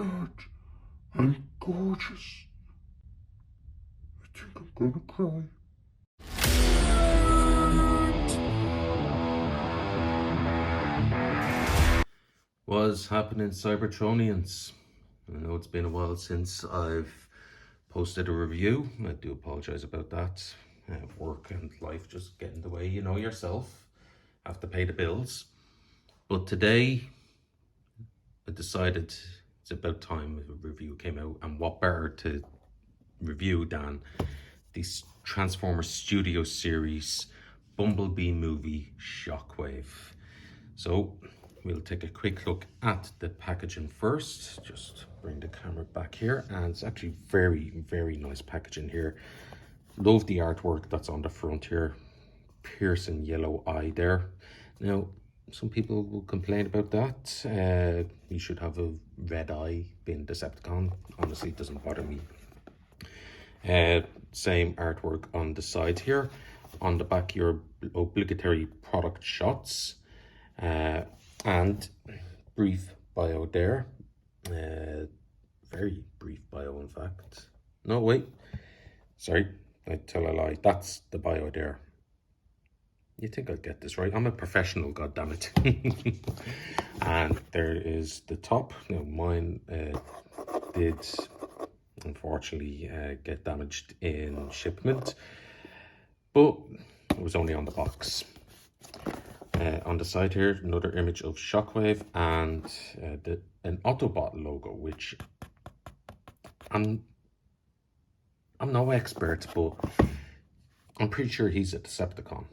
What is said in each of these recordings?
God, I'm gorgeous. I think I'm gonna cry. What's happening, Cybertronians? I know it's been a while since I've posted a review. I do apologize about that. Work and life just get in the way, you know yourself. Have to pay the bills. But today, I decided it's about time a review came out, and what better to review than this Transformers Studio Series Bumblebee movie Shockwave. So we'll take a quick look at the packaging first. Just bring the camera back here, and it's actually very nice packaging here. Love the artwork that's on the front here. Piercing yellow eye there. Now, some people will complain about that. You should have a red eye being Decepticon. Honestly, it doesn't bother me. Same artwork on the side here. On the back, your obligatory product shots. And brief bio there. Very brief bio, in fact. No, wait. Sorry, I tell a lie. That's the bio there. You think I'll get this right? I'm a professional, goddammit. And there is the top. Now, mine did unfortunately get damaged in shipment, but it was only on the box. On the side here, another image of Shockwave and an Autobot logo, which I'm no expert, but I'm pretty sure he's a Decepticon,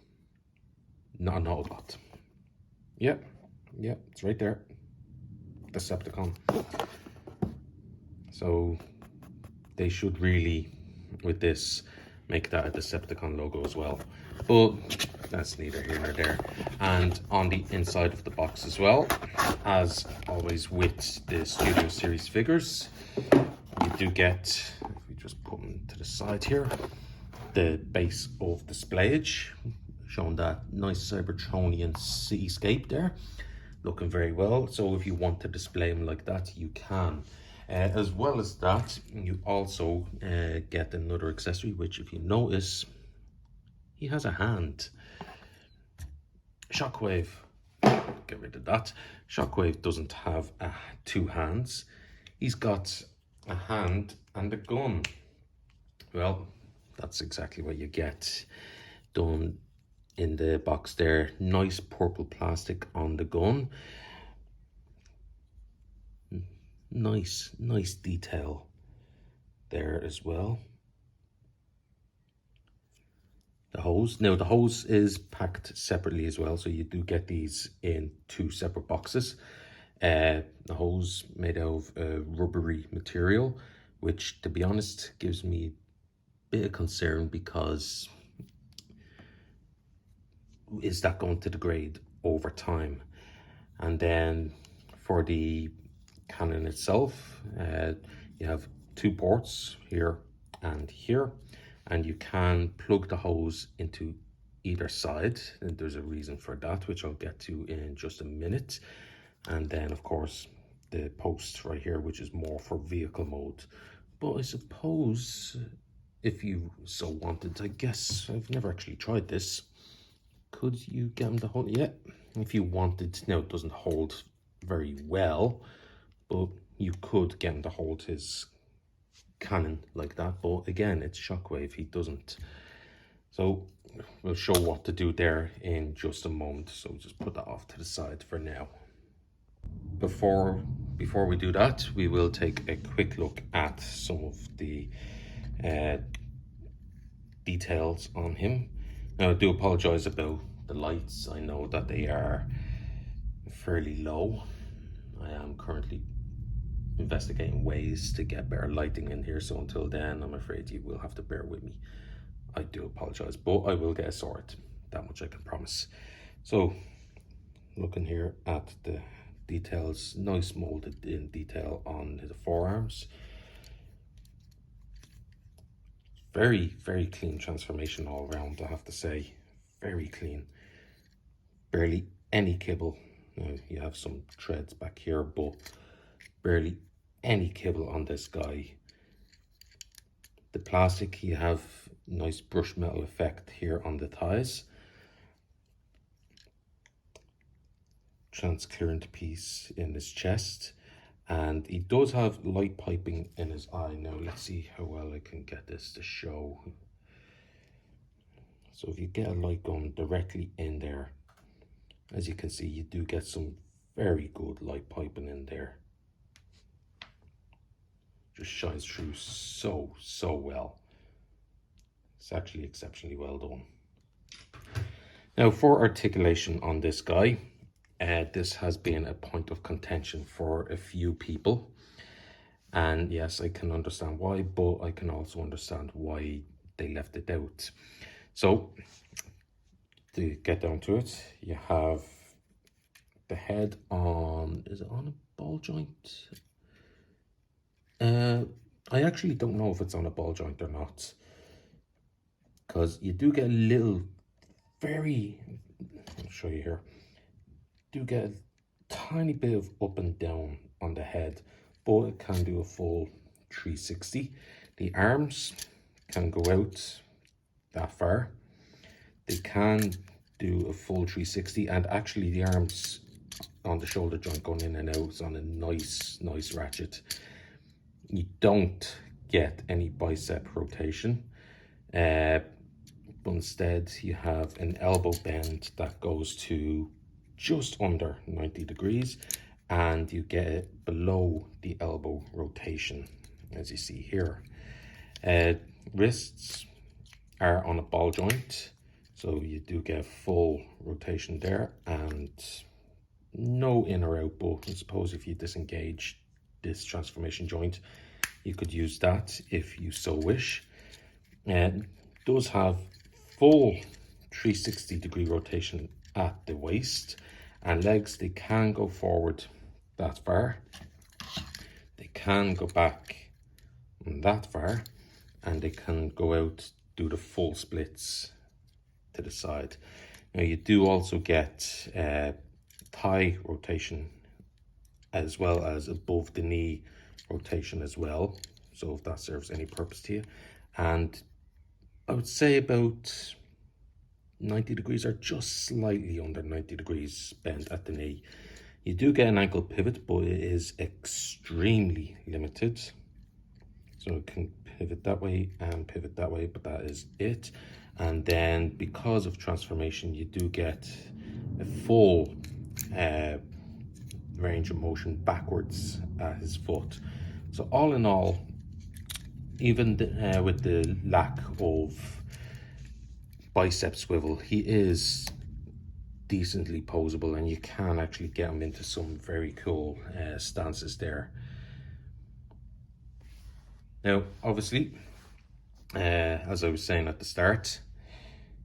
not an Autobot. Yep, it's right there, Decepticon. So they should really, with this, make that a Decepticon logo as well. But that's neither here nor there. And on the inside of the box as well, as always with the Studio Series figures, you do get, if we just put them to the side here, the base of displayage, showing that nice Cybertronian seascape there, looking very well. So if you want to display them like that, you can. As well as that, you also get another accessory, which if you notice, he has a hand. Shockwave, get rid of that. Shockwave doesn't have two hands. He's got a hand and a gun. Well, that's exactly what you get done in the box there. Nice purple plastic on the gun. Nice detail there as well. The hose. Now the hose is packed separately as well, so you do get these in two separate boxes. The hose made out of a rubbery material, which to be honest gives me a bit of concern, because is that going to degrade over time? And then for the cannon itself, you have two ports here and here, and you can plug the hose into either side, and there's a reason for that, which I'll get to in just a minute. And then of course the post right here, which is more for vehicle mode. But I suppose if you so wanted, I guess, I've never actually tried this, could you get him to hold? Yeah, if you wanted. Now it doesn't hold very well, but you could get him to hold his cannon like that. But again, it's Shockwave, he doesn't. So we'll show what to do there in just a moment. So just put that off to the side for now. Before we do that, we will take a quick look at some of the details on him. Now I do apologize about the lights. I know that they are fairly low. I am currently investigating ways to get better lighting in here, so until then I'm afraid you will have to bear with me. I do apologize, but I will get it sorted, that much I can promise. So looking here at the details, nice molded in detail on the forearms. Very clean transformation all around, I have to say. Very clean. Barely any kibble. You have some treads back here, but barely any kibble on this guy. The plastic, you have nice brushed metal effect here on the thighs. Transparent piece in his chest, and he does have light piping in his eye. Now let's see how well I can get this to show. So if you get a light going directly in there, as you can see, you do get some very good light piping in there. Just shines through so well. It's actually exceptionally well done. Now for articulation on this guy, this has been a point of contention for a few people, and yes, I can understand why, but I can also understand why they left it out. So to get down to it, you have the head on, is it on a ball joint? I actually don't know if it's on a ball joint or not, because you do get a little I'll show you here, do get a tiny bit of up and down on the head, but it can do a full 360. The arms can go out that far. They can do a full 360, and actually the arms on the shoulder joint going in and out is on a nice ratchet. You don't get any bicep rotation, but instead you have an elbow bend that goes to just under 90 degrees, and you get it below the elbow rotation, as you see here. Wrists are on a ball joint, so you do get full rotation there, and no in or out, but I suppose if you disengage this transformation joint, you could use that if you so wish. And does have full 360 degree rotation at the waist, and legs, they can go forward that far, they can go back that far, and they can go out, do the full splits to the side. Now you do also get thigh rotation as well as above the knee rotation as well, so if that serves any purpose to you. And I would say about 90 degrees or just slightly under 90 degrees bend at the knee. You do get an ankle pivot, but it is extremely limited. So it can pivot that way and pivot that way, but that is it. And then because of transformation, you do get a full range of motion backwards at his foot. So all in all, even with the lack of bicep swivel, he is decently posable, and you can actually get him into some very cool stances there. Now obviously, as I was saying at the start,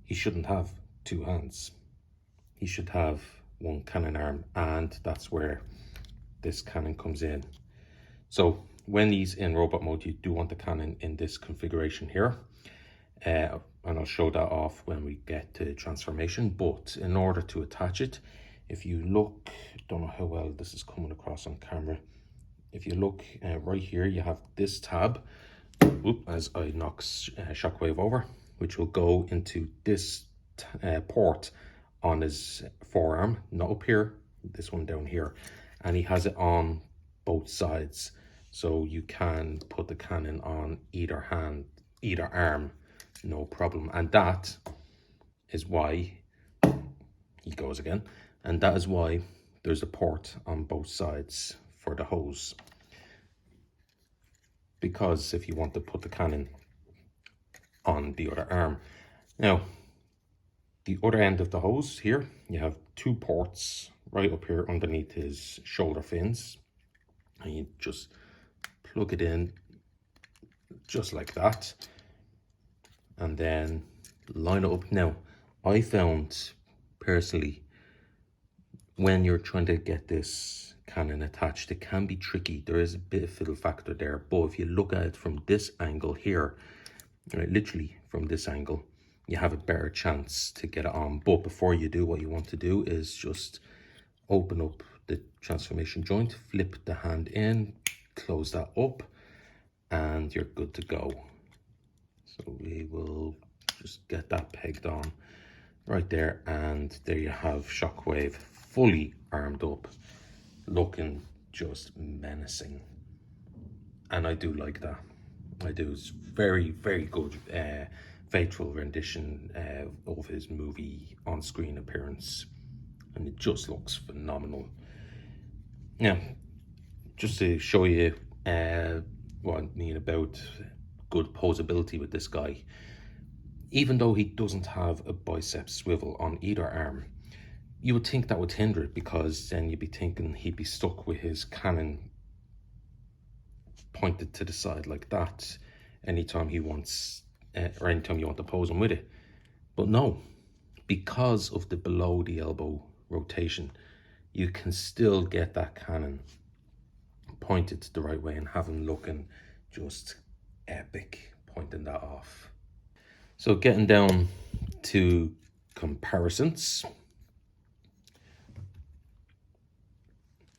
he shouldn't have two hands. He should have one cannon arm, and that's where this cannon comes in. So when he's in robot mode, you do want the cannon in this configuration here, and I'll show that off when we get to transformation. But in order to attach it, if you look, don't know how well this is coming across on camera, if you look right here, you have this tab, as I knock Shockwave over, which will go into this port on his forearm, not up here, this one down here, and he has it on both sides, so you can put the cannon on either hand, either arm, no problem. And that is why, he goes again, and that is why there's a port on both sides for the hose, because if you want to put the cannon on the other arm. Now the other end of the hose here, you have two ports right up here underneath his shoulder fins, and you just plug it in just like that, and then line it up. Now I found personally, when you're trying to get this cannon attached, it can be tricky. There is a bit of fiddle factor there, but if you look at it from this angle here, right, literally from this angle, you have a better chance to get it on. But before you do, what you want to do is just open up the transformation joint, flip the hand in, close that up and you're good to go. So we will just get that pegged on right there, and there you have Shockwave fully armed up, looking just menacing. And I do like that. I do. It's very, very good, faithful rendition of his movie on-screen appearance, and it just looks phenomenal. Now, just to show you what I mean about good posability with this guy, even though he doesn't have a bicep swivel on either arm, you would think that would hinder it, because then you'd be thinking he'd be stuck with his cannon pointed to the side like that anytime he wants, or anytime you want to pose him with it. But no, because of the below the elbow rotation, you can still get that cannon pointed the right way and have him looking just epic pointing that off. So getting down to comparisons,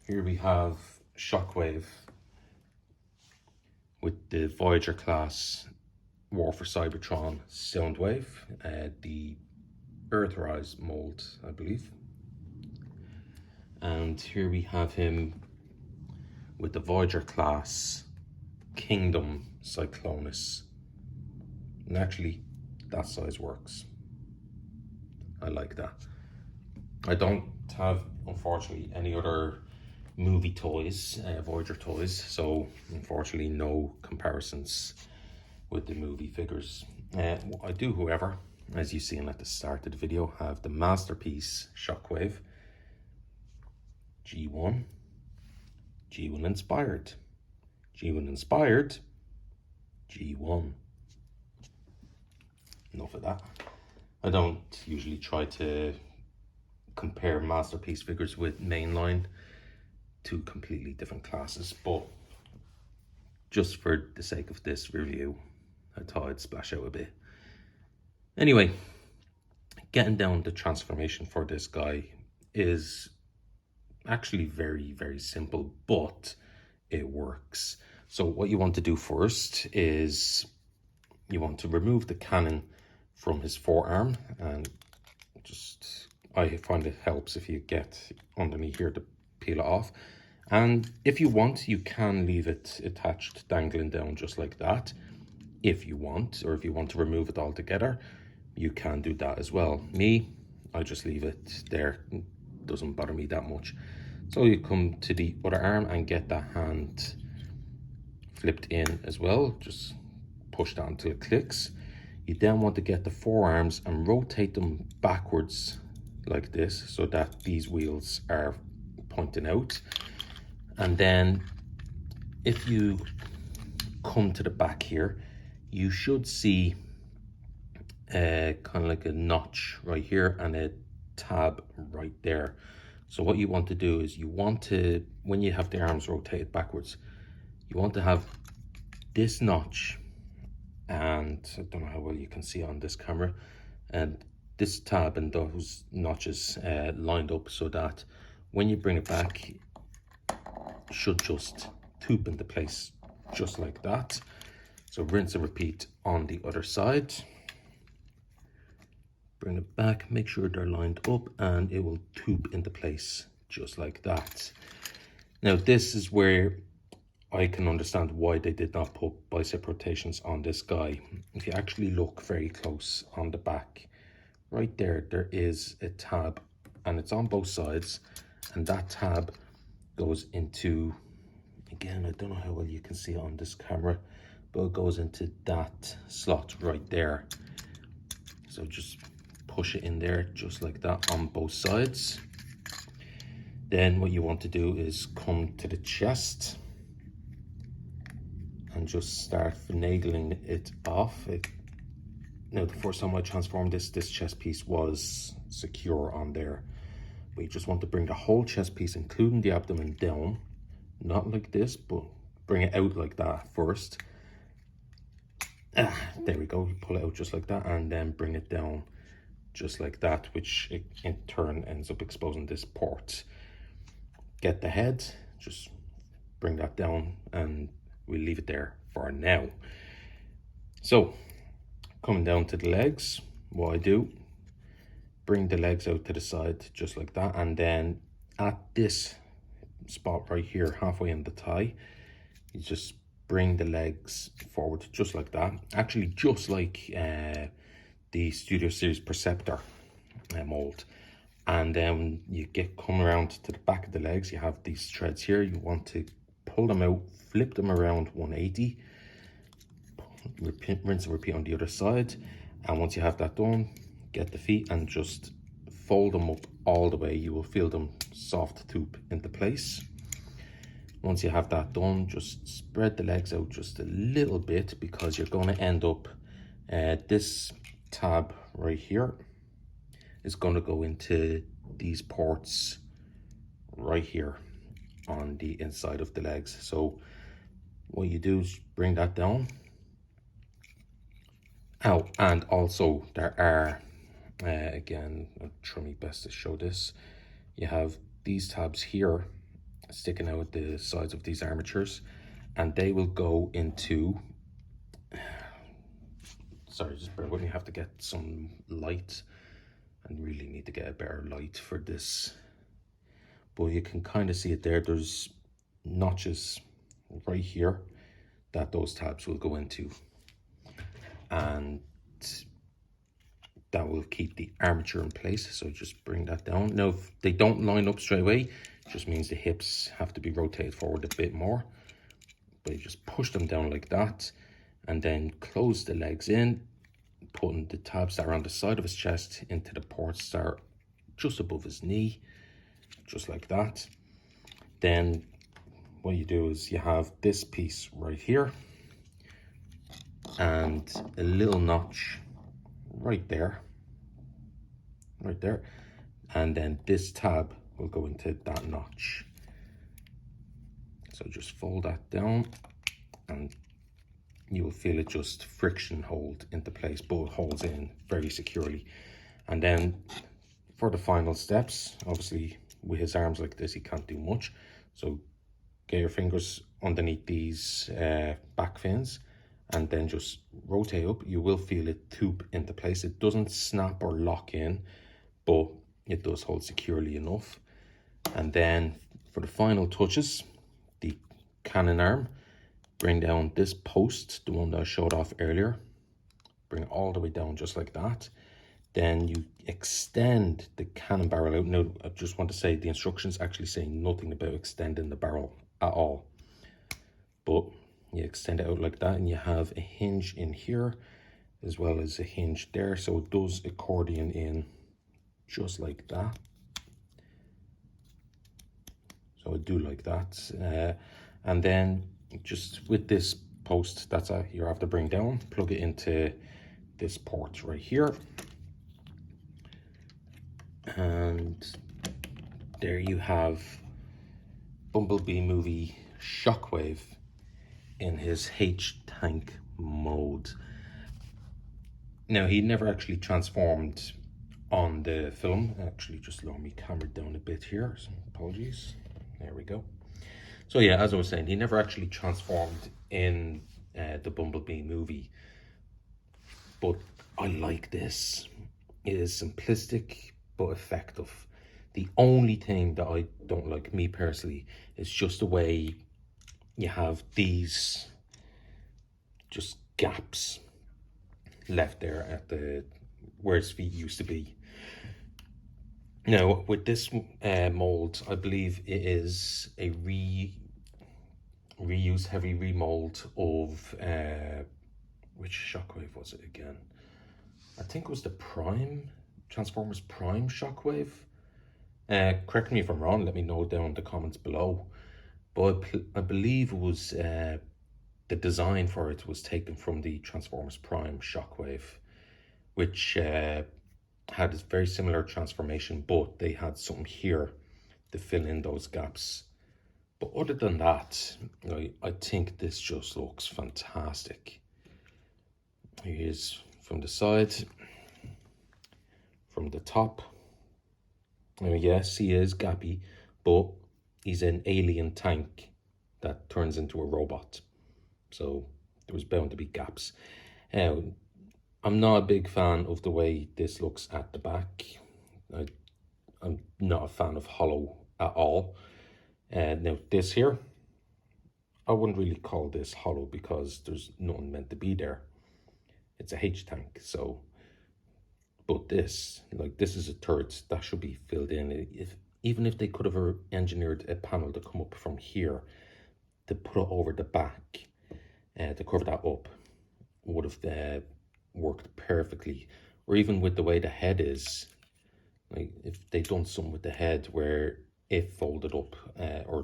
here we have Shockwave with the Voyager class War for Cybertron Soundwave, the Earthrise mold, I believe. And here we have him with the Voyager class Kingdom Cyclonus. And actually, that size works. I like that. I don't have, unfortunately, any other movie toys, Voyager toys, so unfortunately no comparisons with the movie figures. I do, however, as you seen at the start of the video, have the Masterpiece Shockwave G1, G1 Inspired, G1 Inspired, G1. Enough of that. I don't usually try to compare Masterpiece figures with mainline, two completely different classes, but just for the sake of this review, I thought I'd splash out a bit. Anyway, getting down the transformation for this guy is actually very, very simple, but it works. So what you want to do first is you want to remove the cannon from his forearm, and just, I find it helps if you get underneath here to peel it off. And if you want, you can leave it attached, dangling down just like that, if you want, or if you want to remove it altogether, you can do that as well. Me, I just leave it there, it doesn't bother me that much. So you come to the other arm and get that hand flipped in as well, just push that until it clicks. You then want to get the forearms and rotate them backwards like this, so that these wheels are pointing out. And then if you come to the back here, you should see kind of like a notch right here and a tab right there. So what you want to do is you want to, when you have the arms rotated backwards, you want to have this notch, and I don't know how well you can see on this camera, and this tab and those notches lined up, so that when you bring it back, it should just tube into place just like that. So rinse and repeat on the other side. Bring it back, make sure they're lined up, and it will tube into place just like that. Now this is where I can understand why they did not put bicep rotations on this guy. If you actually look very close on the back, right there, there is a tab, and it's on both sides, and that tab goes into, again, I don't know how well you can see it on this camera, but it goes into that slot right there. So just push it in there just like that on both sides. Then what you want to do is come to the chest and just start finagling it off. Now, the first time I transformed this chest piece was secure on there, but you just want to bring the whole chest piece, including the abdomen, down, not like this, but bring it out like that first. There we go, you pull it out just like that, and then bring it down just like that, which in turn ends up exposing this port. Get the head, just bring that down and we'll leave it there for now. So coming down to the legs, what I do, bring the legs out to the side just like that, and then at this spot right here, halfway in the thigh, you just bring the legs forward just like that, actually just like the Studio Series Perceptor mold. And then you come around to the back of the legs, you have these threads here, you want to pull them out, flip them around 180, rinse and repeat on the other side. And once you have that done, get the feet and just fold them up all the way. You will feel them soft tube into place. Once you have that done, just spread the legs out just a little bit, because you're going to end up, this tab right here is going to go into these ports right here on the inside of the legs. So what you do is bring that down. Oh, and also there are, again, I'll try my best to show this. You have these tabs here sticking out at the sides of these armatures, and they will go into, sorry, just bear with me, I have to get some light and really need to get a better light for this. But you can kind of see it there. There's notches right here that those tabs will go into, and that will keep the armature in place. So just bring that down. Now, if they don't line up straight away, it just means the hips have to be rotated forward a bit more. But you just push them down like that, and then close the legs in, putting the tabs that are on the side of his chest into the ports that are just above his knee, just like that. Then what you do is you have this piece right here and a little notch right there, and then this tab will go into that notch. So just fold that down and you will feel it just friction hold into place, but it holds in very securely. And then for the final steps, obviously with his arms like this, he can't do much. So get your fingers underneath these back fins and then just rotate up. You will feel it tube into place. It doesn't snap or lock in, but it does hold securely enough. And then for the final touches, the cannon arm, bring down this post, the one that I showed off earlier, bring it all the way down just like that. Then you extend the cannon barrel out. Now, I just want to say the instructions actually say nothing about extending the barrel at all, but you extend it out like that, and you have a hinge in here as well as a hinge there, so it does accordion in just like that. So I do like that. And then just with this post, that's you have to bring down, plug it into this port right here, and there you have Bumblebee movie Shockwave in his H-Tank mode. Now, he never actually transformed on the film. Actually, just lower my camera down a bit here, so apologies. There we go. So yeah, as I was saying, he never actually transformed in the Bumblebee movie, but I like this. It is simplistic but effective. The only thing that I don't like, me personally, is just the way you have these just gaps left there at the where his feet used to be. Now, with this mold, I believe it is a reuse heavy remold of which Shockwave was it again? I think it was the Prime, Transformers Prime Shockwave. Correct me if I'm wrong, let me know down in the comments below. But I believe it was the design for it was taken from the Transformers Prime Shockwave, which had a very similar transformation, but they had something here to fill in those gaps. But other than that, I think this just looks fantastic. Here he is from the side, from the top. Now, yes, he is gappy, but he's an alien tank that turns into a robot. So there was bound to be gaps. I'm not a big fan of the way this looks at the back. I'm not a fan of hollow at all. Now this here, I wouldn't really call this hollow because there's nothing meant to be there. It's a H tank, so. But this, like this is a turret that should be filled in. Even if they could have engineered a panel to come up from here to put it over the back, to cover that up, would have worked perfectly. Or even with the way the head is, like if they'd done something with the head where it folded up or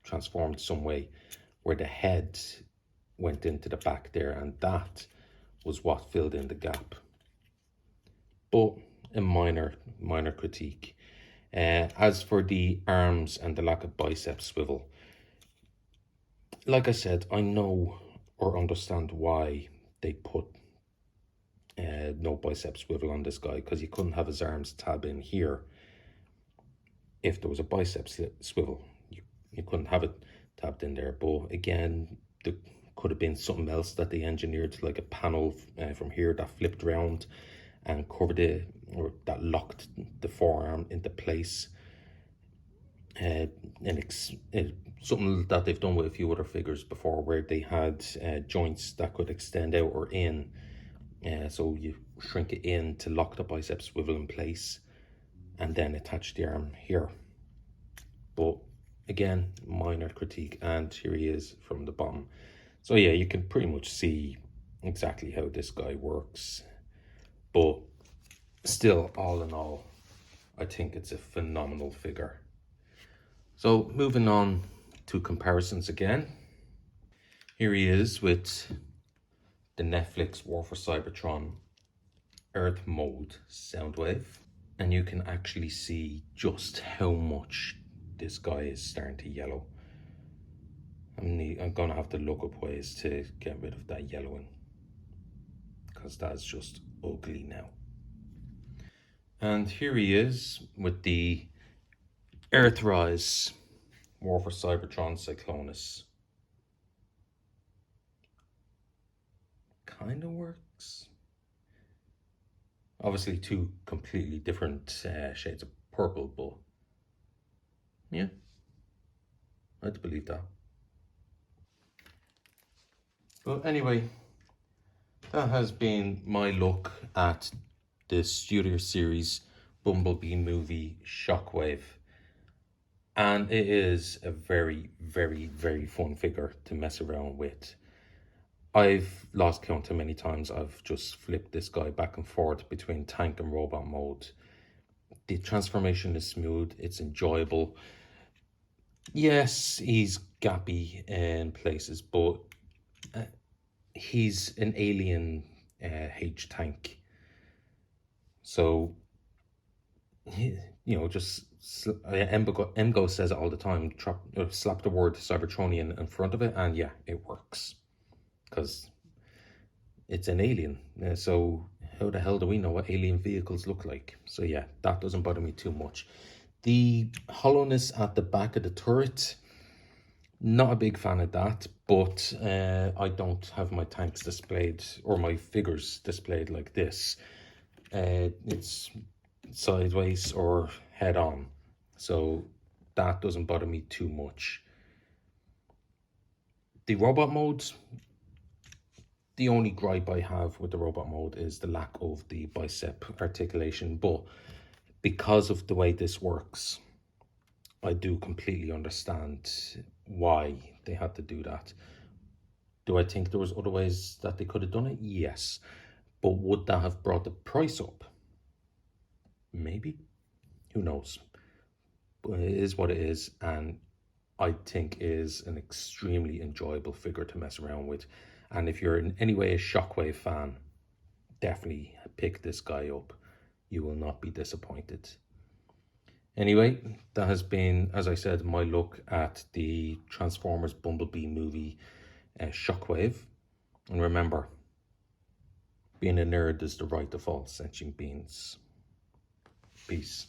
transformed some way where the head went into the back there, and that was what filled in the gap. But a minor critique. As for the arms and the lack of bicep swivel, like I said, I know or understand why they put no bicep swivel on this guy, because you couldn't have his arms tab in here if there was a bicep swivel. You couldn't have it tabbed in there. But again, there could have been something else that they engineered, like a panel from here that flipped around and covered it, or that locked the forearm into place. Something that they've done with a few other figures before, where they had joints that could extend out or in. So you shrink it in to lock the bicep swivel in place and then attach the arm here. But again, minor critique, and here he is from the bottom. So yeah, you can pretty much see exactly how this guy works. But still, all in all, I think it's a phenomenal figure. So moving on to comparisons again. Here he is with the Netflix War for Cybertron Earth Mode Soundwave. And you can actually see just how much this guy is starting to yellow. I'm gonna have to look up ways to get rid of that yellowing, because that's just ugly now. And here he is with the Earthrise War for Cybertron Cyclonus. Kind of works. Obviously two completely different shades of purple, but yeah, I'd believe that. But anyway, that has been my look at the Studio Series Bumblebee movie Shockwave. And it is a very, very, very fun figure to mess around with. I've lost count how many times I've just flipped this guy back and forth between tank and robot mode. The transformation is smooth, it's enjoyable. Yes, he's gappy in places, but he's an alien H tank. So, just Emgo says it all the time, slap the word Cybertronian in front of it, and yeah, it works. Because it's an alien. So how the hell do we know what alien vehicles look like? So yeah, that doesn't bother me too much. The hollowness at the back of the turret, not a big fan of that, but I don't have my tanks displayed or my figures displayed like this. It's sideways or head on, so that doesn't bother me too much. The robot modes, the only gripe I have with the robot mode is the lack of the bicep articulation, but because of the way this works, I do completely understand why they had to do that. Do I think there was other ways that they could have done it? Yes. But would that have brought the price up? Maybe. Who knows? But it is what it is, and I think is an extremely enjoyable figure to mess around with. And if you're in any way a Shockwave fan, definitely pick this guy up. You will not be disappointed. Anyway, that has been, as I said, my look at the Transformers Bumblebee movie Shockwave. And remember, being a nerd is the right of all sentient beings. Peace.